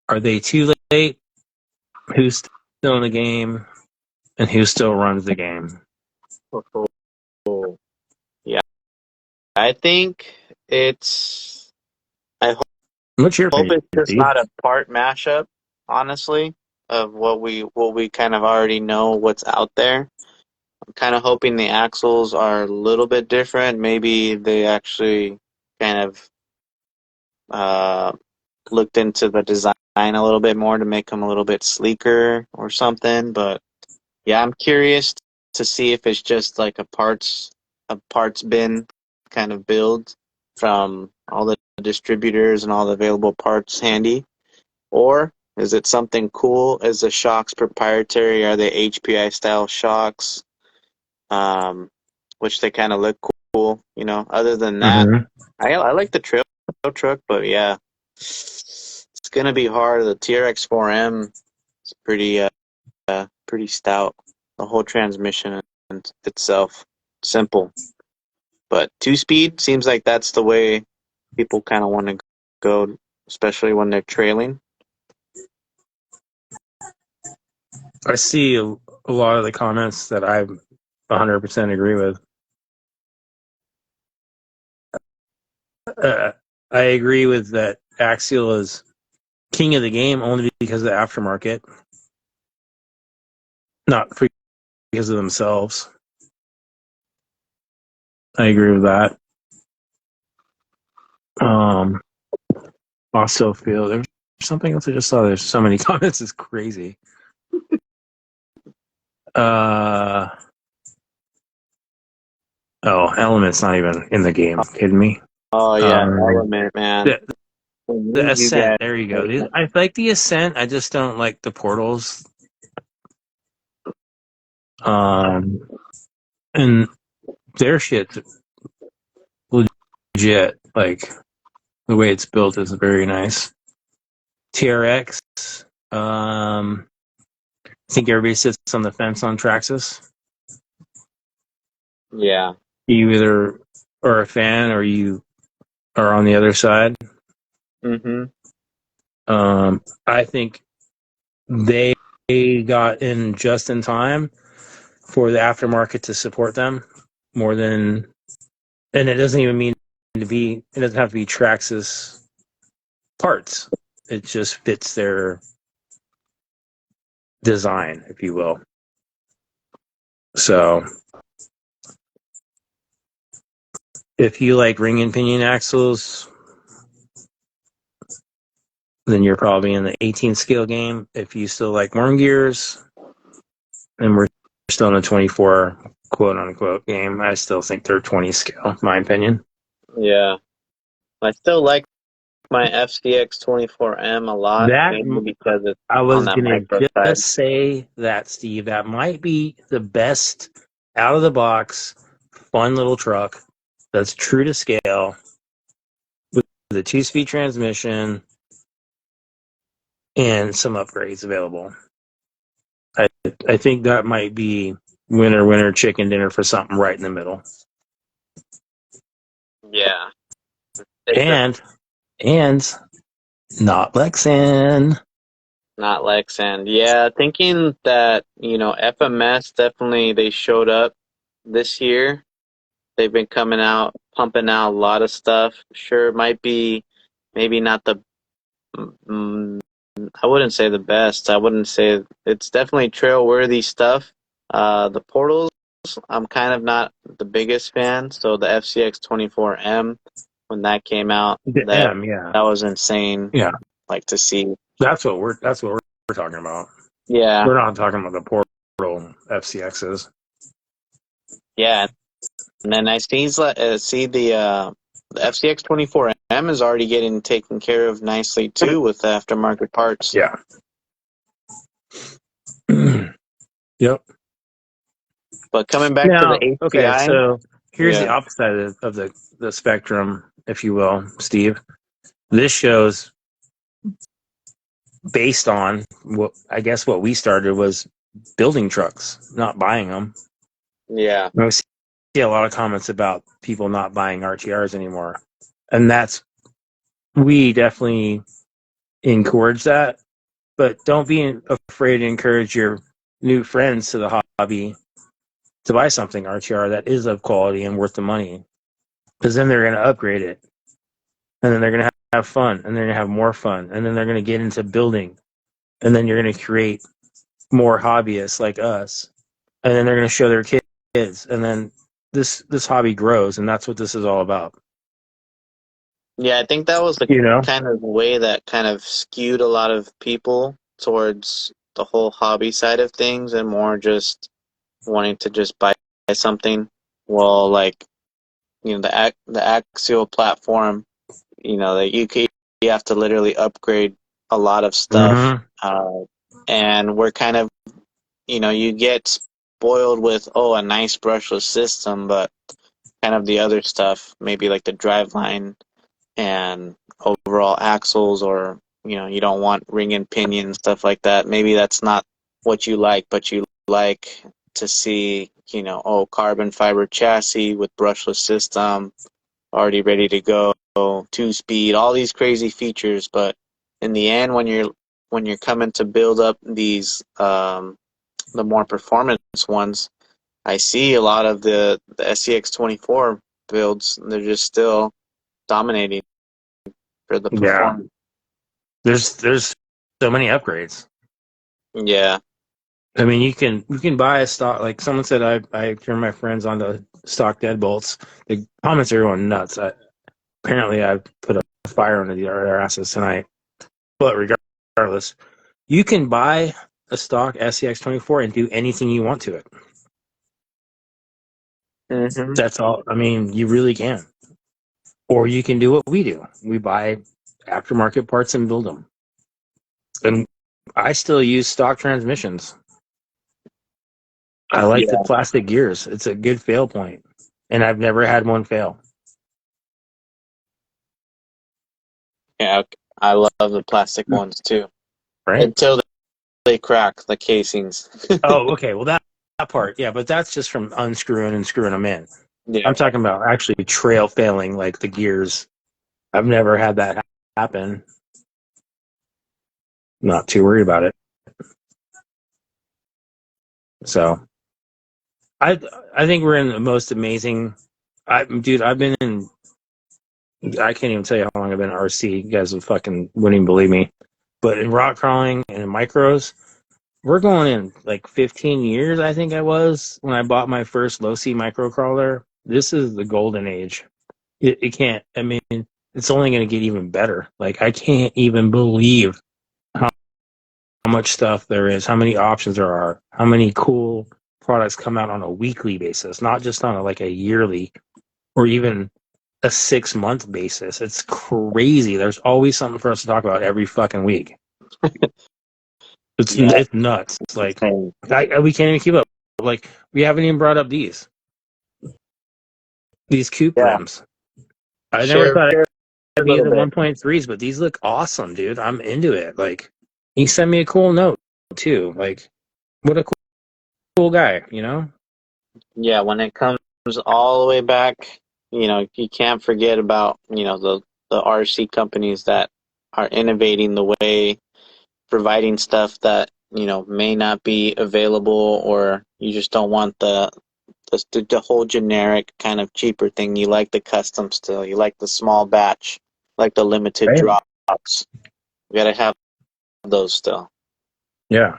Are they too late? Who's still in the game? And who still runs the game? Yeah, I think it's. I What's your hope opinion, it's just Steve? not a part mashup, honestly, of what we kind of already know what's out there. I'm kind of hoping the axles are a little bit different. Maybe they actually kind of uh, looked into the design a little bit more to make them a little bit sleeker or something. But yeah, I'm curious to see if it's just like a parts bin kind of build from all the distributors and all the available parts handy, or is it something cool? Is the shocks proprietary? Are they HPI style shocks? Which they kind of look cool. Other than that, Mm-hmm. I like the trail truck, but yeah, it's gonna be hard. The TRX4M is pretty stout. The whole transmission itself simple, but 2-speed seems like that's the way people kind of want to go, especially when they're trailing. I see a lot of the comments that I 100% agree with. I agree with that. Axial is king of the game only because of the aftermarket, not because of themselves. I agree with that. Also feel there's something else I just saw. There's so many comments. It's crazy. Element's not even in the game. Kidding me? Oh yeah, Element, man. The, We the need you Ascent. guys. There you go. I like the Ascent. I just don't like the portals. And their shit's legit. Like the way it's built is very nice. TRX. I think everybody sits on the fence on Traxxas. Yeah. You either are a fan or you are on the other side. Mm-hmm. I think they got in just in time for the aftermarket to support them more than, and it doesn't even mean it doesn't have to be Traxxas parts. It just fits their design, if you will. So if you like ring and pinion axles, then you're probably in the 18 scale game. If you still like worm gears, then we're still in a 24 quote unquote game. I still think they're 20 scale, in my opinion. Yeah. I still like my FCX 24M a lot, That mainly because it's I on was that gonna micro side. just say that, Steve. That might be the best out of the box, fun little truck that's true to scale with the 2-speed transmission and some upgrades available. I think that might be winner chicken dinner for something right in the middle. Yeah. And not Lexan. Not Lexan. Yeah, thinking that, FMS definitely they showed up this year. They've been coming out, pumping out a lot of stuff. Sure, it might be maybe not the mm, I wouldn't say the best. I wouldn't say it's definitely trail worthy stuff. The portals, I'm kind of not the biggest fan. So the FCX 24M, when that came out, The that M, yeah. that was insane. Yeah. Like to see. That's what we're talking about. Yeah, We're not talking about the portal FCXs. yeah. And then I see the FCX 24M is already getting taken care of nicely too with the aftermarket parts. Yeah. Yep. But coming back to Now, the okay, HPI, so here's the yeah, opposite of the spectrum, if you will, Steve. This show's based on what I guess what we started was building trucks, not buying them. yeah, I see a lot of comments about people not buying RTRs anymore, and we definitely encourage that. But don't be afraid to encourage your new friends to the hobby to buy something RTR that is of quality and worth the money, because then they're going to upgrade it, and then they're going to have fun, and they're going to have more fun, and then they're going to get into building, and then you're going to create more hobbyists like us, and then they're going to show their kids, and then this hobby grows, and that's what this is all about. yeah. I think that was the You know? kind of way that kind of skewed a lot of people towards the whole hobby side of things and more just wanting to just buy something. Well, like the Axial platform, that you have to literally upgrade a lot of stuff, Mm-hmm. and we're kind of you get spoiled with a nice brushless system, but kind of the other stuff, maybe like the driveline and overall axles, or you don't want ring and pinion stuff like that. Maybe that's not what you like, but you like to see carbon fiber chassis with brushless system already ready to go, 2-speed, all these crazy features. But in the end, when you're coming to build up these the more performance ones, I see a lot of the SCX 24 builds. They're just still dominating for the Yeah. performance. There's so many upgrades. Yeah, I mean, you can buy a stock. Like someone said, I turned my friends onto stock deadbolts. The comments are going nuts. Apparently, I put a fire under their asses tonight. But regardless, you can buy a stock SCX 24 and do anything you want to it. hmm That's all. I mean, you really can. Or you can do what we do. We buy aftermarket parts and build them. And I still use stock transmissions. I like the yeah, plastic gears. It's a good fail point. And I've never had one fail. yeah. I love the plastic ones too, Right? until they crack the casings. Oh, okay. Well, that part, yeah, but that's just from unscrewing and screwing them in. Yeah, I'm talking about actually trail failing, like the gears. I've never had that happen. Not too worried about it. So I think we're in the most amazing. Dude, I've been in. I can't even tell you how long I've been in RC. You guys wouldn't even believe me. But in rock crawling and in micros, we're going in like 15 years. I think I was when I bought my first low C micro crawler. This is the golden age. It can't. I mean, it's only going to get even better. Like I can't even believe how much stuff there is, how many options there are, how many cool products come out on a weekly basis, not just on like a yearly or even a 6-month basis. It's crazy. There's always something for us to talk about every fucking week. yeah. It's nuts. It's like And we can't even keep up. Like we haven't even brought up these coupe yeah, rims. I never share thought a I'd be little into bit. 1.3s, but these look awesome, dude. I'm into it. Like he sent me a cool note too. Like, what a cool guy, you know? Yeah, when it comes all the way back, you can't forget about, the RC companies that are innovating the way, providing stuff that, may not be available, or you just don't want the whole generic kind of cheaper thing. You like the custom still. You like the small batch, like the limited Right? drops. You gotta have those still. Yeah,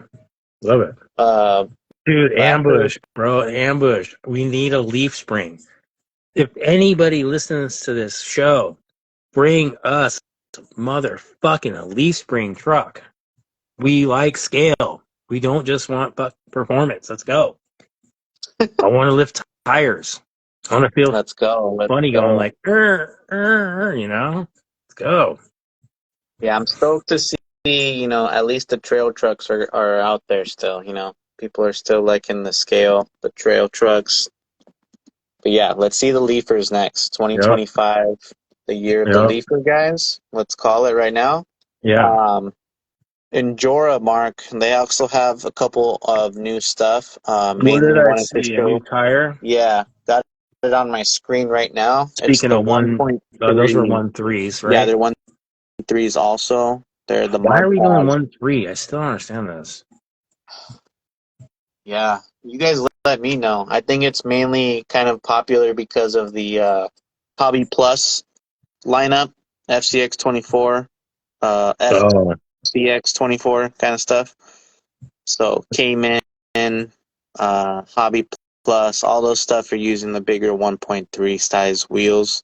love it. Uh, Dude, Lastly, ambush, bro, ambush. We need a leaf spring. If anybody listens to this show, bring us motherfucking a leaf spring truck. We like scale. We don't just want performance. Let's go. I want to lift tires. I want to feel let's go. Let's funny going go. like, you know? Let's go. Yeah, I'm stoked to see, at least the trail trucks are out there still, People are still liking the scale, the trail trucks. But yeah, let's see the Leafers next. Yep. 2025, the year of the Yep. Leafer, guys. Let's call it right now. Yeah. In Jora, Mark, they also have a couple of new stuff. What did Mainly I wanted to see? A new show, tire? yeah, got it on my screen right now. It's Speaking the of those were 1.3. 1.3s, Yeah, right? they're 1.3s also. They're the Why mud are we going pads. 1.3? I still don't understand this. Yeah, you guys let me know. I think it's mainly kind of popular because of the Hobby Plus lineup, FCX 24, Oh, FCX 24 kind of stuff. So Cayman, Hobby Plus, all those stuff are using the bigger 1.3 size wheels.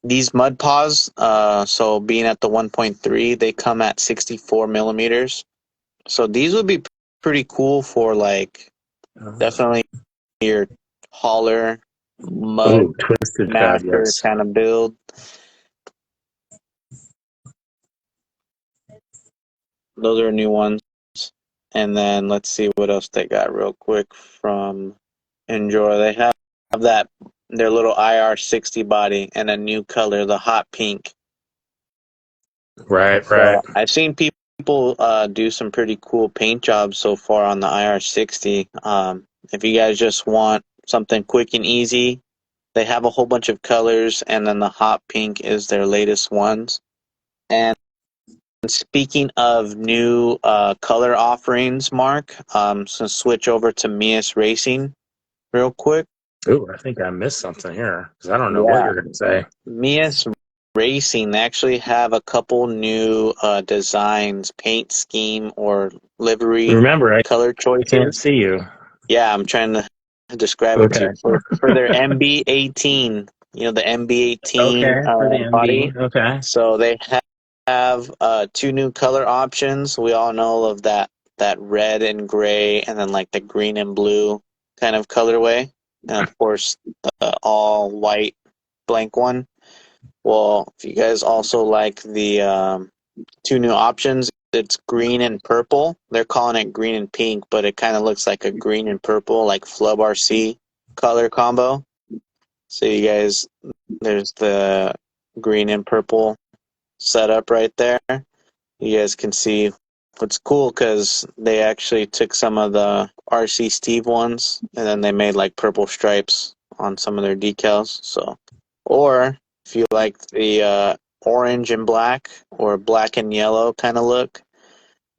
These mud paws, so being at the 1.3, they come at 64 millimeters. So these would be pretty cool for like definitely your hauler, mud oh, twisted fab, master yes. kind of build. Those are new ones. And then let's see what else they got real quick from Enjoy. They have that their little IR60 body and a new color, the hot pink. Right, right. So I've seen people do some pretty cool paint jobs so far on the IR60. If you guys just want something quick and easy, they have a whole bunch of colors, and then the hot pink is their latest ones. And speaking of new color offerings, Mark, so switch over to Mias Racing real quick. Oh, I think I missed something here because I don't know what Yeah, you're going to say. Mias Racing, they actually have a couple new designs, paint scheme, or livery Remember, I color can't choices. see you. Yeah, I'm trying to describe it to Okay. you. For their MB18, the MB18 Okay, for the body. MB. Okay. So they have two new color options. We all know of that red and gray, and then like the green and blue kind of colorway, and of course the all white blank one. Well, if you guys also like the two new options, it's green and purple. They're calling it green and pink, but it kind of looks like a green and purple, like Flub RC color combo. So you guys, there's the green and purple setup right there. You guys can see what's cool because they actually took some of the RC Steve ones and then they made like purple stripes on some of their decals. So, or if you like the orange and black or black and yellow kind of look,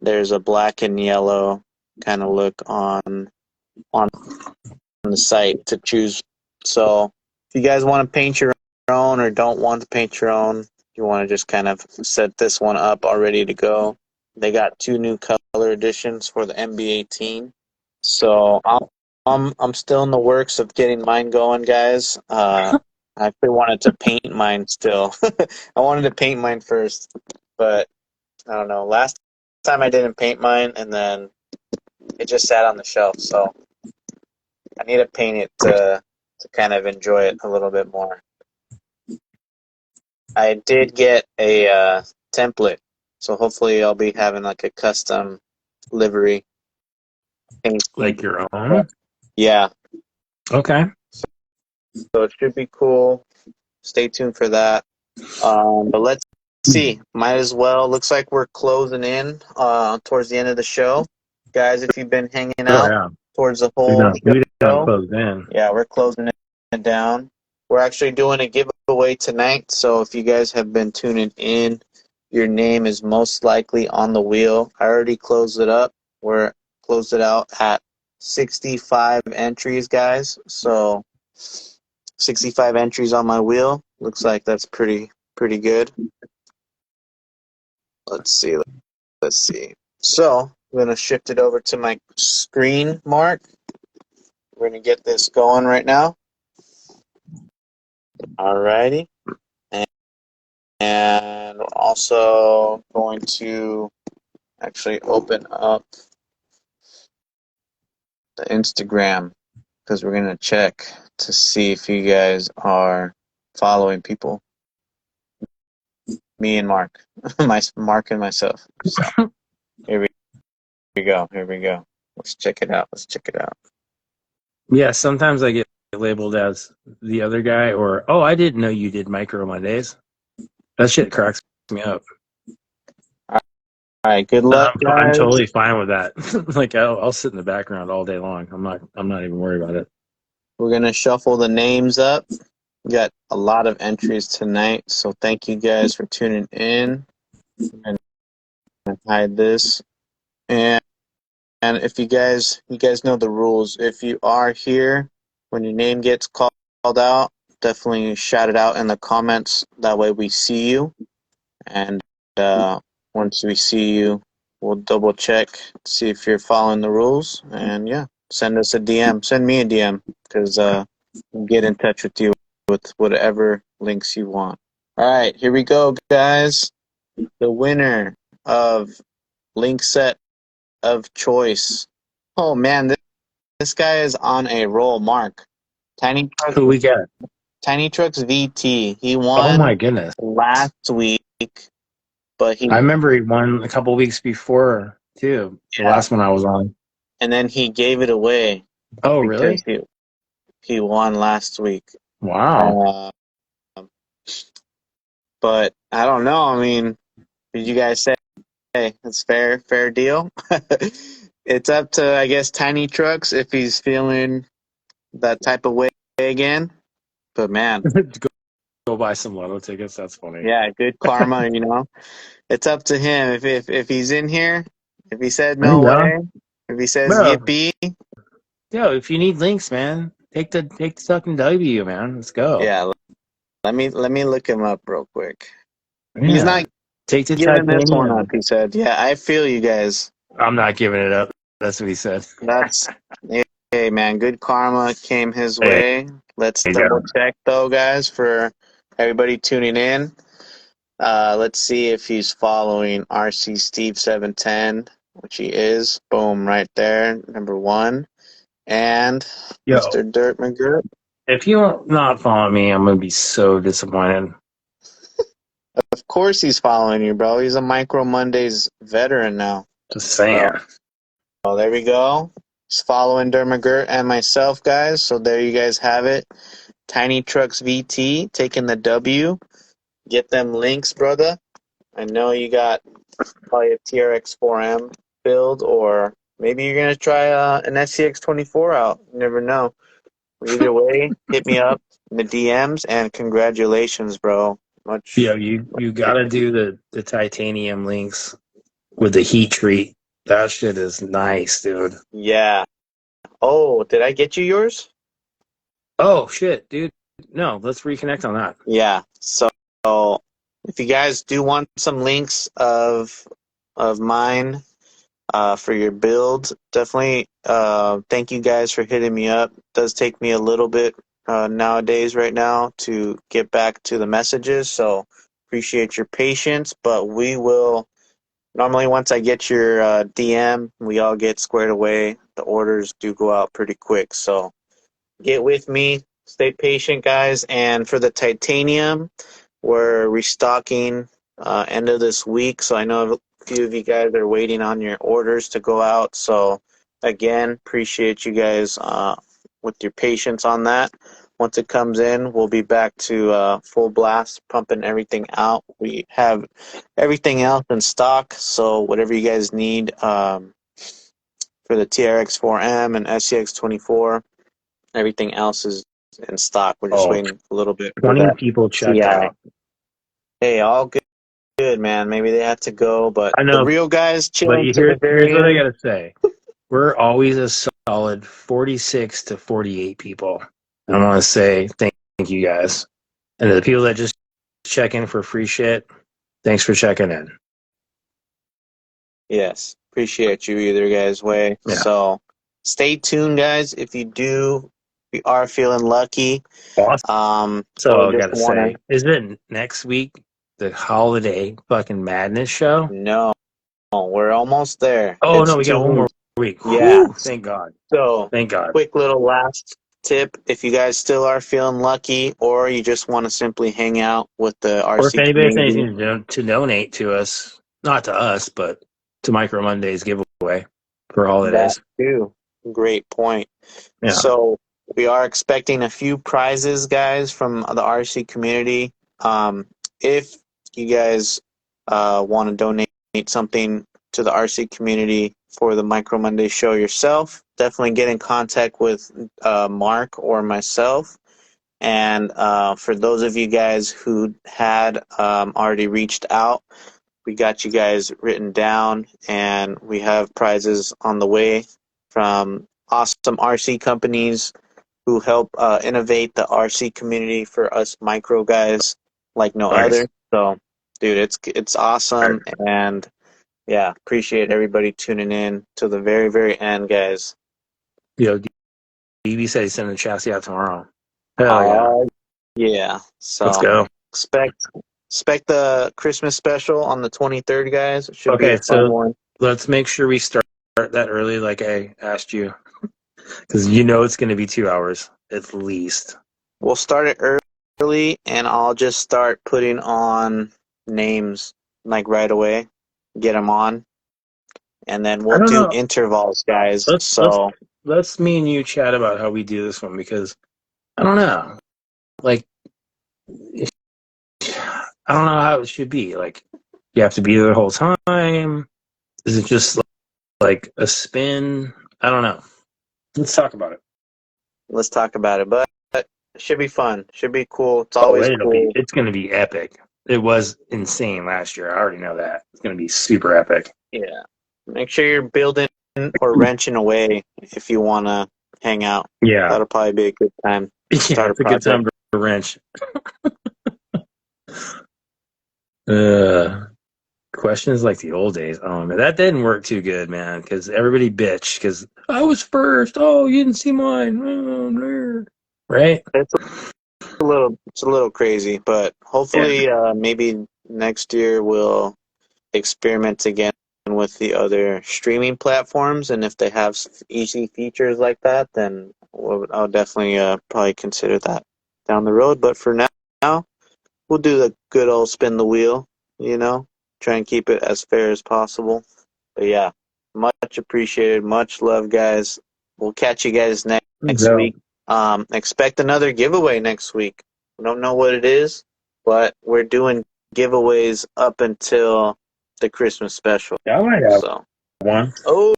there's a black and yellow kind of look on the site to choose. So, if you guys want to paint your own or don't want to paint your own, you want to just kind of set this one up all ready to go. They got two new color editions for the MB18. So I'm still in the works of getting mine going, guys. I actually wanted to paint mine still. I wanted to paint mine first, but I don't know. Last time I didn't paint mine, and then it just sat on the shelf. So I need to paint it to kind of enjoy it a little bit more. I did get a template, so hopefully I'll be having like a custom livery paint scheme. Like your own? Yeah, Okay. so it should be cool. Stay tuned for that. But let's see. Might as well. Looks like we're closing in towards the end of the show. Guys, if you've been hanging Oh out yeah, towards the we whole don't we don't show, close in. yeah, we're closing it down. We're actually doing a giveaway tonight, so if you guys have been tuning in, your name is most likely on the wheel. I already closed it up. We're closed it out at 65 entries, guys. So 65 entries on my wheel. Looks like that's pretty good. Let's see. Let's see. So I'm gonna shift it over to my screen, Mark. We're gonna get this going right now. Alrighty. And we're also going to actually open up the Instagram because we're going to check to see if you guys are following people. Me and Mark. Mark and myself. So here we go. Here we go. Let's check it out. Let's check it out. Yeah, sometimes I get labeled as the other guy, or oh, I didn't know you did Micro Mondays. That shit cracks me up. All right. Good And luck, I'm guys. totally fine with that. Like I'll sit in the background all day long. I'm not even worried about it. We're going to shuffle the names up. We got a lot of entries tonight, so thank you guys for tuning in. I'm going to hide this. And if you guys know the rules. If you are here, when your name gets called out, definitely shout it out in the comments. That way we see you. And once we see you, we'll double check, see if you're following the rules. And yeah, send us a DM. Send me a DM because we'll get in touch with you with whatever links you want. All right, here we go, guys. The winner of link set of choice. Oh man, this guy is on a roll, Mark. Who we got? Tiny Trucks VT. He Oh won my goodness! last week, but I remember he won a couple weeks before too. The last one I was on. and then he gave it away Oh because really? he won last week. Wow. But I don't know. I mean, did you guys say, hey, it's fair deal? It's up to, I guess, Tiny Trucks if he's feeling that type of way again. But man, Go buy some lotto tickets. That's funny. yeah, good karma, you know. It's up to him. If he's in here, if he said There no you go. way, if he says Bro, yippee, yo, if you need links, man, take the fucking W, man. Let's go. yeah. Let me look him up real quick. Yeah. He's not Take the giving this one up. titanium. He said, "Yeah, I feel you guys." I'm not giving it up. That's what he said. That's hey man, good karma came his There way. Let's you double go. check though, guys, for everybody tuning in. Let's see if he's following RC Steve 710, which he is. Boom, right there, number one. And Yo, Mr. Dirt McGirt. if you not follow me, I'm gonna be so disappointed. Of course he's following you, bro. He's a Micro Mondays veteran now. Just saying. Oh, there we go. He's following Dirt McGirt and myself, guys. So there you guys have it. Tiny Trucks VT taking the W. Get them links, brother. I know you got probably a TRX4M build, or maybe you're going to try an SCX24 out. You never know. Either way, hit me up in the DMs, and congratulations, bro. Yo, you gotta do the titanium links with the heat treat. That shit is nice, dude. Yeah. Oh, did I get you yours? Oh shit, dude. No, let's reconnect on that. Yeah. So if you guys do want some links of mine for your build, definitely thank you guys for hitting me up. It does take me a little bit nowadays right now to get back to the messages, so appreciate your patience, but we will normally once I get your DM, we all get squared away. The orders do go out pretty quick, so get with me. Stay patient, guys. And for the titanium, we're restocking end of this week. So I know a few of you guys are waiting on your orders to go out. So again, appreciate you guys with your patience on that. once it comes in, we'll be back to full blast, pumping everything out. We have everything else in stock, so whatever you guys need for the TRX4M and SCX24, everything else is in stock. We're just waiting a little bit for 20 that people checked CI. out. Hey, all good, man. Maybe they had to go, but I the know, real guys but chilling to the here's very what I end. got to say. We're always a solid 46 to 48 people. I want to say thank you guys. And to the people that just check in for free shit, thanks for checking in. Yes, appreciate you either guys' way. Yeah. So stay tuned, guys. If we are feeling lucky. So I Just got to wanna. say, is it next week the holiday fucking madness show? No, we're almost there. Oh It's no, we got 2 one more weeks. week. Yeah. Whew, thank God. So Thank God. quick little last tip: if you guys still are feeling lucky, or you just want to simply hang out with the Or if RC anybody has community, anything to donate to us, not to us, but to Micro Mondays giveaway for that holidays. too. Great point. Yeah. So we are expecting a few prizes, guys, from the RC community. If you guys want to donate something to the RC community for the Micro Monday show yourself, definitely get in contact with Mark or myself. And for those of you guys who had already reached out, we got you guys written down, and we have prizes on the way from awesome RC companies who help innovate the RC community for us micro guys like no Nice. other. So, dude, it's awesome, and yeah, appreciate everybody tuning in to the very, very end, guys. Yo, DB said he's sending the chassis out tomorrow. Hell yeah. Yeah. Let's So go. expect the Christmas special on the 23rd, guys. It should be Okay, a fun so one. let's make sure we start that early, like I asked you, because you know it's going to be 2 hours at least. We'll start it early, and I'll just start putting on names like right away, get them on, and then I we'll don't do know. intervals, guys. Let's let's So let's me and you chat about how we do this one because I don't know. Like, I don't know how it should be. Like, you have to be there the whole time. Is it just like a spin? I don't know. Let's talk about it. let's talk about it. But it should be fun. Should be cool. It's Oh, always cool. it's going to be epic. It was insane last year. I already know that. It's going to be super epic. Yeah. Make sure you're building or wrenching away if you want to hang out. Yeah. That'll probably be a good time to Yeah, start a it's a good project. time to wrench. Questions like the old days. Oh man, that didn't work too good, man. Because everybody bitched because I was first. Oh, you didn't see mine. Oh, nerd. Right? It's a little crazy, but Yeah. hopefully, maybe next year we'll experiment again with the other streaming platforms, and if they have easy features like that, then I'll definitely probably consider that down the road. But for now, we'll do the good old spin the wheel, try and keep it as fair as possible. But yeah, much appreciated, much love, guys. We'll catch you guys next So week. Expect another giveaway next week. We don't know what it is, but we're doing giveaways up until the Christmas special. yeah, I might have So, one. oh,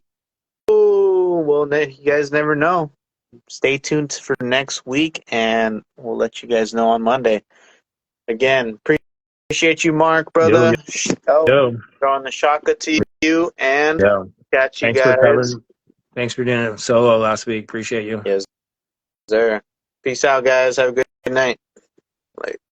well, you guys never know. Stay tuned for next week, and we'll let you guys know on Monday. Again, appreciate you, Mark, Yo, brother. Oh, yo, throwing the shaka to you, and yo. catch you Thanks for guys. covering. Thanks for doing it solo last week. Appreciate you. Yes, sir. Peace out, guys. Have a good night. Later.